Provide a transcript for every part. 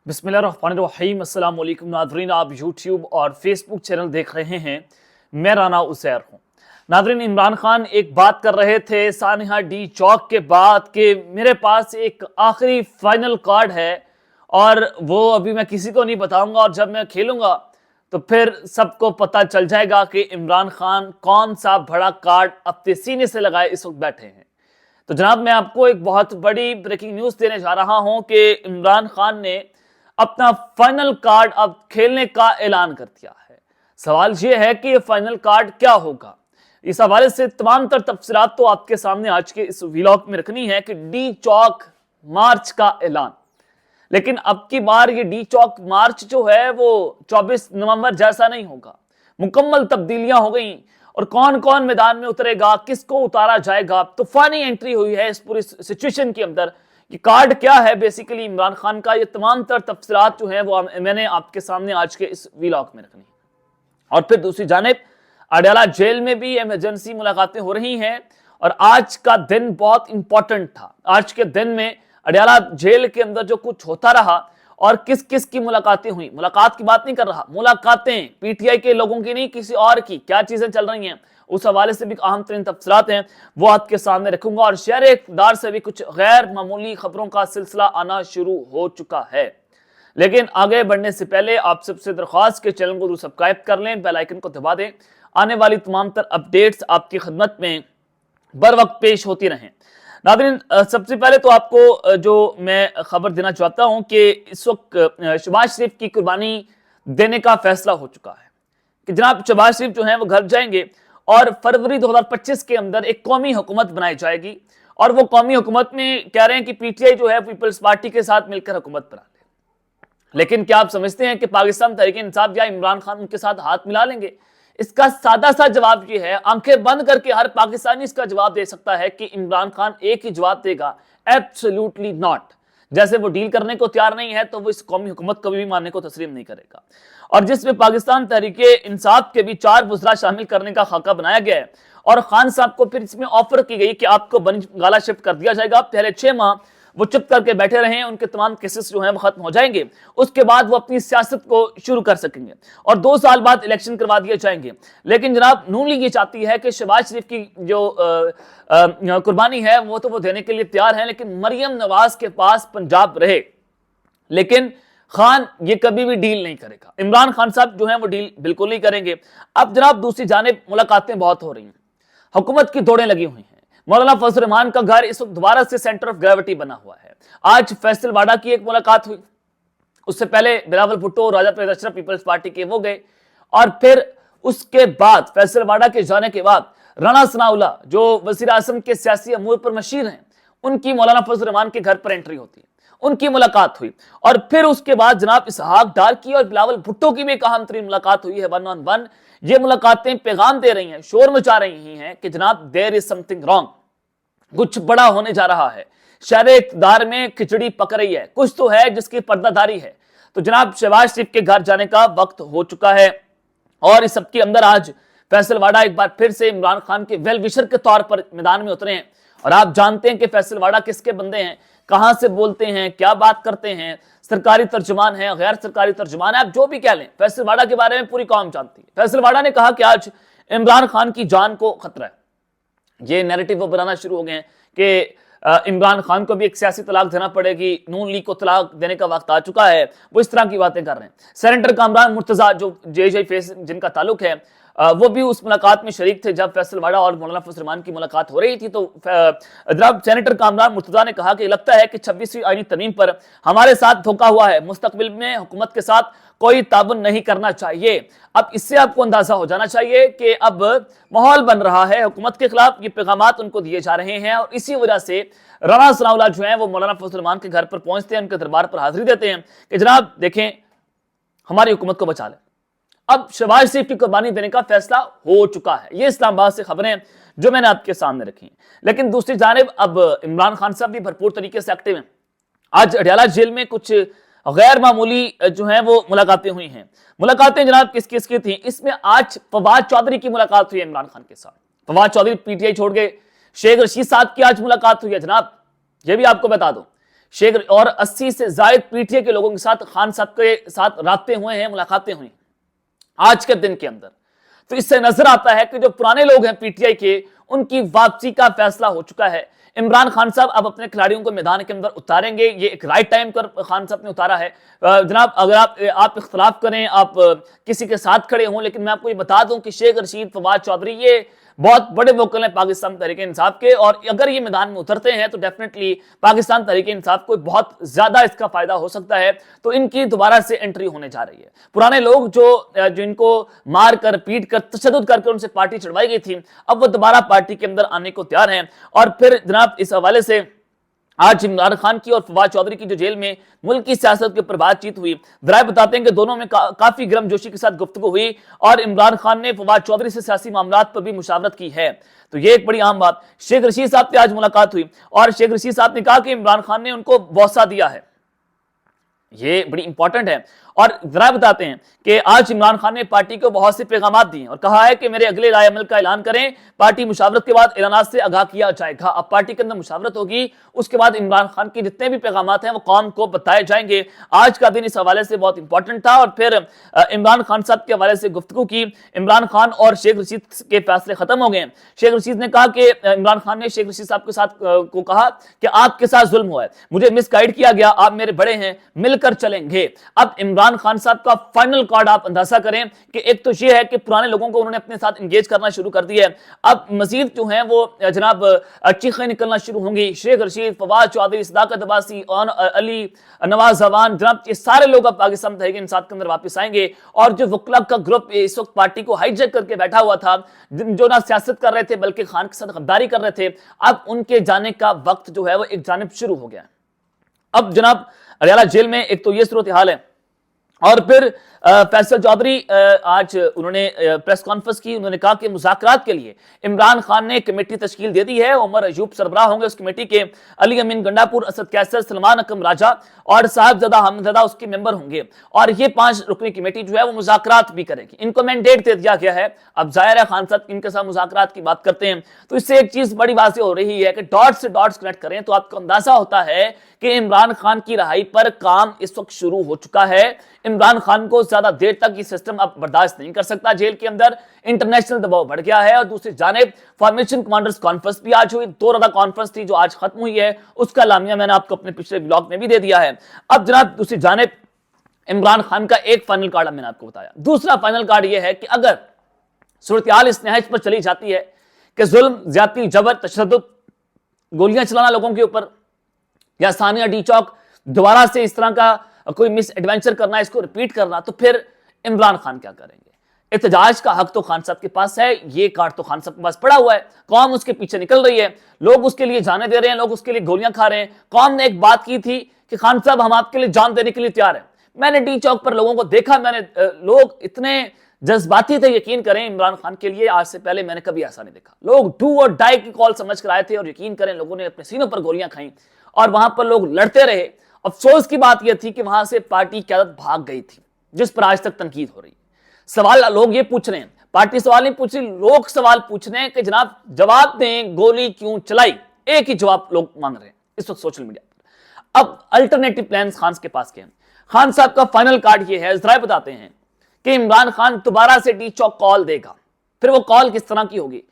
बिस्मिल्लाहिर्रहमानिर्रहीम। अस्सलाम वालेकुम नाज़रीन, आप यूट्यूब और फेसबुक चैनल देख रहे हैं। मैं राना उसैर हूँ। नाज़रीन, इमरान खान एक बात कर रहे थे सानिया डी चौक के बाद कि मेरे पास एक आखिरी फाइनल कार्ड है और वो अभी मैं किसी को नहीं बताऊंगा, और जब मैं खेलूंगा तो फिर सबको पता चल जाएगा कि इमरान खान कौन सा बड़ा कार्ड अपने सीने से लगाए इस वक्त बैठे हैं। तो जनाब, मैं आपको एक बहुत बड़ी ब्रेकिंग न्यूज़ देने जा रहा हूं कि इमरान खान ने अपना फाइनल कार्ड अब खेलने का ऐलान कर दिया है। सवाल यह है कि ये फाइनल कार्ड क्या होगा। इस हवाले से तमाम तर तफसीलात तो आपके सामने आज के इस व्लॉग में रखनी है कि डी चौक मार्च का ऐलान। लेकिन अब की बार ये डी चौक मार्च जो है वो 24 नवंबर जैसा नहीं होगा। मुकम्मल तब्दीलियां हो गई और कौन कौन मैदान में उतरेगा, किसको उतारा जाएगा। तूफानी एंट्री हुई है इस पूरी सिचुएशन के अंदर। ये कार्ड क्या है बेसिकली इमरान खान का, ये तमाम तर तफसीलात जो है वो मैंने आपके सामने आज के इस व्लॉग में रखनी है। और फिर दूसरी जानिब अडयाला जेल में भी इमरजेंसी मुलाकातें हो रही हैं और आज का दिन बहुत इंपॉर्टेंट था। आज के दिन में अडयाला जेल के अंदर जो कुछ होता रहा और किस किस की मुलाकातें हुई, मुलाकात की बात नहीं कर रहा, मुलाकातें पीटीआई के लोगों की नहीं, किसी और की, क्या चीजें चल रही हैं उस हवाले से भी अहम तरीन तफसीलात हैं, वो आपके सामने रखूंगा। और शहर इक़्तिदार से भी कुछ गैर मामूली खबरों का सिलसिला आना शुरू हो चुका है। लेकिन आगे बढ़ने से पहले आप सबसे दरख्वास्त के चैनल को सब्सक्राइब कर लें, बेल आइकन को दबा दें। आने वाली तमाम तर अपडेट्स आपकी खिदमत में बर वक्त पेश होती रहें। नाज़रीन, सबसे पहले तो आपको जो मैं खबर देना चाहता हूं कि इस वक्त शहबाज शरीफ की कुर्बानी देने का फैसला हो चुका है कि जनाब शहबाज शरीफ जो हैं वो घर जाएंगे और फरवरी 2025 के अंदर एक कौमी हुकूमत बनाई जाएगी। और वो कौमी हुकूमत में कह रहे हैं कि पीटीआई जो है पीपल्स पार्टी के साथ मिलकर हुकूमत बना ले। लेकिन क्या आप समझते हैं कि पाकिस्तान तहरीक इंसाफ या इमरान खान उनके साथ हाथ मिला लेंगे? इसका सादा सा जवाब ये है, आंखें बंद करके हर पाकिस्तानी इसका जवाब दे सकता है कि इमरान खान एक ही जवाब देगा, एब्सोल्युटली नॉट। जैसे वो डील करने को तैयार नहीं है तो वो इस कौमी हुकूमत कभी भी मानने को तस्लीम नहीं करेगा। और जिसमें पाकिस्तान तहरीक इंसाफ के भी 4 वज़रा शामिल करने का खाका बनाया गया है और खान साहब को फिर इसमें ऑफर की गई कि आपको बंगाला शिफ्ट कर दिया जाएगा। पहले 6 माह वो चुप करके बैठे रहे, उनके तमाम केसेस जो हैं वो खत्म हो जाएंगे, उसके बाद वो अपनी सियासत को शुरू कर सकेंगे और 2 साल बाद इलेक्शन करवा दिए जाएंगे। लेकिन जनाब नून लीग ये चाहती है कि शहबाज शरीफ की जो कुर्बानी है वो तो वो देने के लिए तैयार है, लेकिन मरियम नवाज के पास पंजाब रहे। लेकिन खान ये कभी भी डील नहीं करेगा, इमरान खान साहब जो है वो डील बिल्कुल नहीं करेंगे। अब जनाब दूसरी जानिब मुलाकातें बहुत हो रही हैं, हुकूमत की दौड़ें लगी हुई हैं। मौलाना फजल रहमान का घर इस वक्त दोबारा से सेंटर ऑफ ग्रेविटी बना हुआ है। आज फैसल वाडा की एक मुलाकात हुई, उससे पहले बिलावल भुट्टो राजा परवेज अशरफ पीपल्स पार्टी के वो गए, और फिर उसके बाद फैसल वाडा के जाने के बाद राणा सनाउल्लाह जो वजीर आजम के सियासी अमूर पर मशीर हैं, उनकी मौलाना फजल रहमान के घर पर एंट्री होती है, उनकी मुलाकात हुई। और फिर उसके बाद जनाब इसहाक डार की और बिलावल भुट्टो की भी एक अहम तरीन मुलाकात हुई है, 1 on 1। ये मुलाकातें पैगाम दे रही हैं, शोर मचा रही हैं कि जनाब देयर इज समथिंग रॉन्ग, कुछ बड़ा होने जा रहा है, शहर इक़्तिदार में खिचड़ी पक रही है, कुछ तो है जिसकी पर्दादारी है। तो जनाब शहबाज शरीफ के घर जाने का वक्त हो चुका है और इस सबके अंदर आज फैसल वाडा एक बार फिर से इमरान खान के वेल विशर के तौर पर मैदान में उतरे हैं। और आप जानते हैं कि फैसल वाडा किसके बंदे हैं, कहां से बोलते हैं, क्या बात करते हैं, सरकारी तर्जुमान है, गैर सरकारी तर्जुमान है, आप जो भी कह लें, फैसल वाडा के बारे में पूरी कौम जानती है। फैसल वाडा ने कहा कि आज इमरान खान की जान को खतरा है। ये नैरेटिव वो बनाना शुरू हो गए हैं कि इमरान खान को भी एक सियासी तलाक देना पड़ेगी, नून लीग को तलाक देने का वक्त आ चुका है, वो इस तरह की बातें कर रहे हैं। सेनेटर कामरान मुर्तजा जो जे फेस जिनका ताल्लुक है, वो भी उस मुलाकात में शरीक थे जब फैसल वाडा और मौलाना फजल रहमान की मुलाकात हो रही थी। तो जनाब सेनेटर कामरान मुर्तजा ने कहा कि लगता है कि 26वीं आईनी तरमीम पर हमारे साथ धोखा हुआ है, मुस्तकबिल में हुकूमत के साथ कोई ताबन नहीं करना चाहिए। अब इससे आपको अंदाजा हो जाना चाहिए कि अब माहौल बन रहा है, हुकूमत के खिलाफ ये पैगामात उनको दिए जा रहे हैं और इसी वजह से राणा सनाउल्लाह जो है वो मौलाना फजल रहमान के घर पर पहुंचते हैं, उनके दरबार पर हाजिरी देते हैं कि जनाब देखें हमारी हुकूमत को बचा लें। अब शहबाज शरीफ की कुर्बानी देने का फैसला हो चुका है। ये इस्लामाबाद से खबरें जो मैंने आपके सामने रखी। लेकिन दूसरी जानिब अब इमरान खान साहब भी भरपूर तरीके से एक्टिव हैं। आज अडयाला जेल में कुछ गैर मामूली जो है वो मुलाकातें हुई हैं। मुलाकातें जनाब किस किस की थी, इसमें आज फवाद चौधरी की मुलाकात हुई है इमरान खान के साथ। फवाद चौधरी पीटीआई छोड़ के शेख रशीद साहब की आज मुलाकात हुई है। जनाब ये भी आपको बता दूं, शेख और 80 से जायद पीटीआई के लोगों के साथ खान साहब के साथ राब्ते हुए हैं, मुलाकातें हुई आज के दिन के अंदर। तो इससे नजर आता है कि जो पुराने लोग हैं पीटीआई के, उनकी वापसी का फैसला हो चुका है। इमरान खान साहब अब अपने खिलाड़ियों को मैदान के अंदर उतारेंगे, ये एक राइट टाइम पर खान साहब ने उतारा है। जनाब, अगर आप इख्तलाफ करें, आप किसी के साथ खड़े हों, लेकिन मैं आपको ये बता दूं कि शेख रशीद, फवाद चौधरी ये बहुत बड़े वोकल हैं पाकिस्तान तहरीक इंसाफ के, और अगर ये मैदान में उतरते हैं तो डेफिनेटली पाकिस्तान तहरीक इंसाफ को बहुत ज्यादा इसका फायदा हो सकता है। तो इनकी दोबारा से एंट्री होने जा रही है। पुराने लोग जो जिनको मार कर, पीट कर, तशद्दुद करके उनसे पार्टी चढ़वाई गई थी, अब वो दोबारा पार्टी के अंदर आने को तैयार हैं। और फिर जनाब, इस हवाले से आज इमरान खान की और फवाद चौधरी की जो जेल में मुल्क की सियासत के ऊपर बातचीत हुई, जराए बताते हैं कि दोनों में काफी गर्मजोशी के साथ गुफ्तगू हुई और इमरान खान ने फवाद चौधरी से सियासी मामलात पर भी मुशावरत की है। तो ये एक बड़ी अहम बात। शेख रशीद साहब से आज मुलाकात हुई और शेख रशीद साहब ने कहा कि इमरान खान ने उनको भरोसा दिया है, ये बड़ी इंपॉर्टेंट है। और जरा बताते हैं कि आज इमरान खान ने पार्टी को बहुत से पैगाम दिए और कहा है कि मेरे अगले राय अमल का ऐलान करें, पार्टी मुशावरत के बाद ऐलानात से आगाह किया जाएगा। अब पार्टी के अंदर मुशावरत होगी, उसके बाद इमरान खान के जितने भी पैगाम हैं वो कौम को बताए जाएंगे। आज का दिन इस हवाले से बहुत इंपॉर्टेंट था। और फिर इमरान खान साहब के हवाले से गुफ्तगू की। इमरान खान और शेख रशीद के फैसले खत्म हो गए। शेख रशीद ने कहा कि इमरान खान ने शेख रशीद साहब के साथ को कहा कि आपके साथ जुल्म हुआ है, मुझे मिसगाइड किया गया, आप मेरे बड़े हैं, मिलकर चलेंगे। अब इमरान खान साहब का फाइनल कार्ड आप अंदाजा करें कि एक तो ये है कि पुराने लोगों को उन्होंने अपने साथ इंगेज करना शुरू कर दिया है। अब मजीद जो है वो जनाब चीखें निकलना शुरू होंगी। शेख रशीद, फवाद चौधरी, सदाकत अब्बासी, अली, नवाज जवान, जनाब ये सारे लोग अब पाकिस्तान तहरीक इंसाफ के अंदर वापस आएंगे। और जो वकला का ग्रुप इस वक्त पार्टी को हाईजैक करके बैठा हुआ था, जो ना सियासत कर रहे थे बल्कि खान के साथ गद्दारी कर रहे थे, अब उनके जाने का वक्त जो है वो एक जानिब शुरू हो गया। अब जनाब अडयाला जेल में एक तो ये सूरत हाल है। और फिर फैसल चौधरी आज उन्होंने प्रेस कॉन्फ्रेंस की। उन्होंने कहा कि मुज़ाकरात के लिए इमरान खान ने कमेटी तश्कील दे दी है। उमर अयूब सरबराह होंगे उस कमेटी के। अली अमीन गंडापुर, असद कैसर, सलमान अकम राजा और साहबजादा हमजादा उसके मेंबर होंगे। और ये 5 रुकनी कमेटी जो है वो मुज़ाकरात भी करेगी। इनको मैंडेट दे दिया गया है। अब जाहिर है खान साहब इनके साथ मुज़ाकरात की बात करते हैं तो इससे एक चीज बड़ी वाज़ेह हो रही है कि डॉट से डॉट्स कनेक्ट करें तो आपको अंदाजा होता है कि इमरान खान की रहाई पर काम इस वक्त शुरू हो चुका है। इमरान खान को ज्यादा देर तक ये सिस्टम अब बर्दाश्त नहीं कर सकता। जेल के अंदर इंटरनेशनल दबाव बढ़ गया है। और दूसरी जानिब फॉर्मेशन कमांडर्स कॉन्फ्रेंस भी आज हुई। 2 रोज़ा कॉन्फ्रेंस थी जो आज खत्म हुई है, उसका लामिया मैंने आपको अपने पिछले ब्लॉग में भी दे दिया है। अब जनाब दूसरी जानिब इमरान खान का एक फाइनल कार्ड मैंने आपको बताया। दूसरा फाइनल कार्ड यह है कि अगर सूरत हाल इस नहज पर चली जाती है कि जुल्म, ज्यादती, जबर, तशद्दुद, गोलियां चलाना लोगों के ऊपर, या सानिया डी चौक दोबारा से इस तरह का कोई मिस एडवेंचर करना, इसको रिपीट करना, तो फिर इमरान खान क्या करेंगे? एहतजाज का हक तो खान साहब के पास है, ये कार्ड तो खान साहब के पास पड़ा हुआ है। कौम उसके पीछे निकल रही है, लोग उसके लिए जाने दे रहे हैं, लोग उसके लिए गोलियां खा रहे हैं। कौम ने एक बात की थी कि खान साहब हम आपके लिए जान देने के लिए तैयार हैं। मैंने डी चौक पर लोगों को देखा, लोग इतने जज्बाती थे, यकीन करें इमरान खान के लिए आज से पहले मैंने कभी ऐसा नहीं देखा। लोग डू और डाई की कॉल समझ कर आए थे और यकीन करें लोगों ने अपने सीनों पर गोलियां खाई और वहां पर लोग लड़ते रहे। अफसोस की बात यह थी कि वहां से पार्टी क़यादत भाग गई थी, जिस पर आज तक तनकीद हो रही है। सवाल लोग ये पूछ रहे हैं, पार्टी सवाल नहीं पूछ रही, लोग सवाल पूछ रहे हैं कि जनाब जवाब दें, गोली क्यों चलाई? एक ही जवाब लोग मांग रहे हैं इस वक्त सोशल मीडिया पर। अब अल्टरनेटिव प्लान खान के पास के हैं। खान साहब का फाइनल कार्ड ये है, जरा बताते हैं कि इमरान खान दोबारा से डी चौक कॉल देगा। फिर वो कॉल किस तरह की होगी?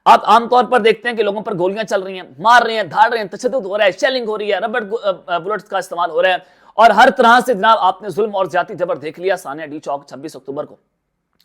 आप आमतौर पर देखते हैं कि लोगों पर गोलियां चल रही हैं, मार रहे हैं, धाड़ रहे हैं, तशद्दुद हो रहा है, शेलिंग हो रही है, रबड़ बुलेट्स का इस्तेमाल हो रहा है और हर तरह से जनाब आपने जुल्म और ज्यादती जबर देख लिया सानिया डी चौक 26 अक्टूबर को।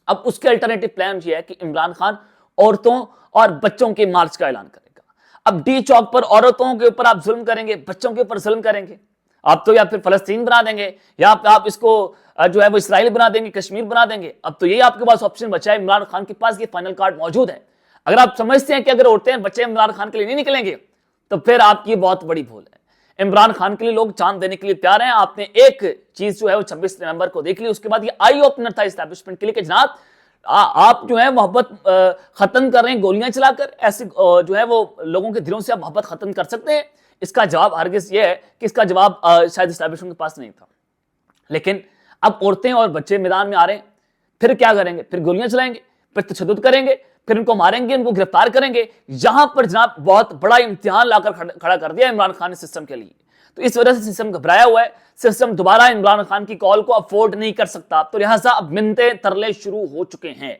अब उसके अल्टरनेटिव प्लान ये है कि इमरान खान औरतों और बच्चों के मार्च का ऐलान करेगा। अब डी चौक पर औरतों के ऊपर आप जुल्म करेंगे, बच्चों के ऊपर जुल्म करेंगे, आप तो या फिर फलस्तीन बना देंगे या आप इसको जो है वो इसराइल बना देंगे, कश्मीर बना देंगे। अब तो यही आपके पास ऑप्शन बचा है। इमरान खान के पास ये फाइनल कार्ड मौजूद है। अगर आप समझते हैं कि अगर औरतें बच्चे इमरान खान के लिए नहीं निकलेंगे तो फिर आपकी बहुत बड़ी भूल है। इमरान खान के लिए लोग जान देने के लिए तैयार हैं। आपने एक चीज जो है वो 26 नवंबर को देख ली, उसके बाद ये आई ओपनर था एस्टैब्लिशमेंट के लिए कि जनाब आप जो है मोहब्बत खत्म कर रहे हैं गोलियां चलाकर, ऐसे जो है वो लोगों के दिलों से आप मोहब्बत खत्म कर सकते हैं? इसका जवाब हरगिज ये है कि इसका जवाब शायद एस्टैब्लिशमेंट के पास नहीं था। लेकिन अब औरतें और बच्चे मैदान में आ रहे हैं, फिर क्या करेंगे? फिर गोलियां चलाएंगे, फिर तशद्दुद करेंगे, फिर इनको मारेंगे, इनको गिरफ्तार करेंगे। यहां पर जनाब बहुत बड़ा इम्तिहान लाकर खड़ा कर दिया इमरान खान ने सिस्टम के लिए। تو اس وجہ سے سسٹم گھبرایا ہوا ہے، سسٹم دوبارہ عمران خان کی کال کو افورڈ نہیں کر سکتا، تو لہٰذا اب منتیں ترلے شروع ہو چکے ہیں۔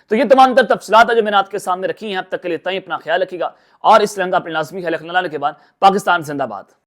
تو یہ تمام تر تفصیلات ہے جو میں نے آپ کے سامنے رکھی ہیں، اب تک کے لیے اتنا ہی، اپنا خیال رکھیے گا اور اس لنگا اپنے لازمی خیال رکھنے کے بعد پاکستان زندہ باد۔